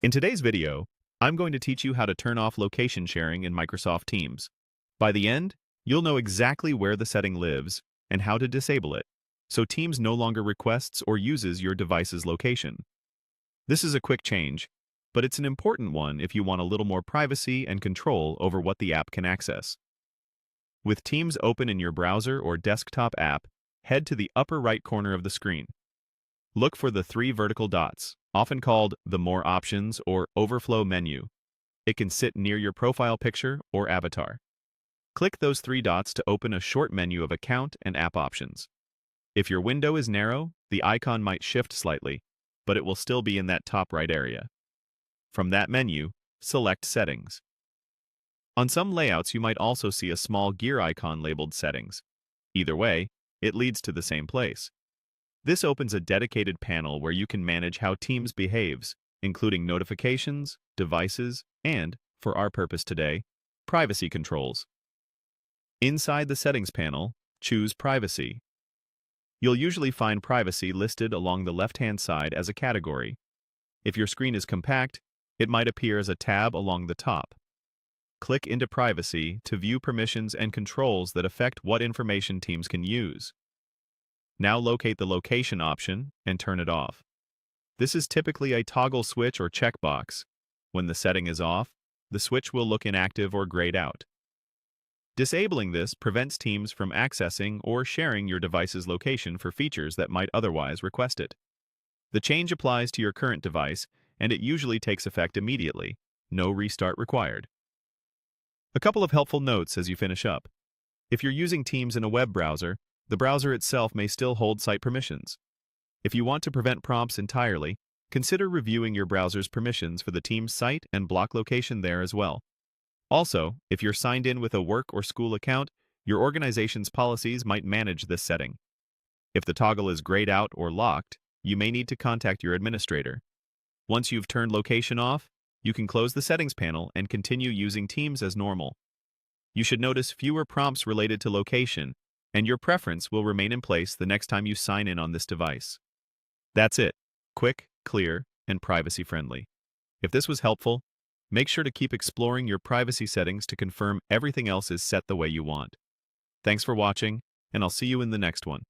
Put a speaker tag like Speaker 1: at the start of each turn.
Speaker 1: In today's video, I'm going to teach you how to turn off location sharing in Microsoft Teams. By the end, you'll know exactly where the setting lives and how to disable it, so Teams no longer requests or uses your device's location. This is a quick change, but it's an important one if you want a little more privacy and control over what the app can access. With Teams open in your browser or desktop app, head to the upper right corner of the screen. Look for the three vertical dots, often called the More Options or Overflow menu. It can sit near your profile picture or avatar. Click those three dots to open a short menu of account and app options. If your window is narrow, the icon might shift slightly, but it will still be in that top right area. From that menu, select Settings. On some layouts, you might also see a small gear icon labeled Settings. Either way, it leads to the same place. This opens a dedicated panel where you can manage how Teams behaves, including notifications, devices, and, for our purpose today, privacy controls. Inside the Settings panel, choose Privacy. You'll usually find Privacy listed along the left-hand side as a category. If your screen is compact, it might appear as a tab along the top. Click into Privacy to view permissions and controls that affect what information Teams can use. Now locate the location option and turn it off. This is typically a toggle switch or checkbox. When the setting is off, the switch will look inactive or grayed out. Disabling this prevents Teams from accessing or sharing your device's location for features that might otherwise request it. The change applies to your current device, and it usually takes effect immediately. No restart required. A couple of helpful notes as you finish up. If you're using Teams in a web browser, the browser itself may still hold site permissions. If you want to prevent prompts entirely, consider reviewing your browser's permissions for the Teams site and block location there as well. Also, if you're signed in with a work or school account, your organization's policies might manage this setting. If the toggle is grayed out or locked, you may need to contact your administrator. Once you've turned location off, you can close the settings panel and continue using Teams as normal. You should notice fewer prompts related to location, and your preference will remain in place the next time you sign in on this device. That's it. Quick, clear, and privacy-friendly. If this was helpful, make sure to keep exploring your privacy settings to confirm everything else is set the way you want. Thanks for watching, and I'll see you in the next one.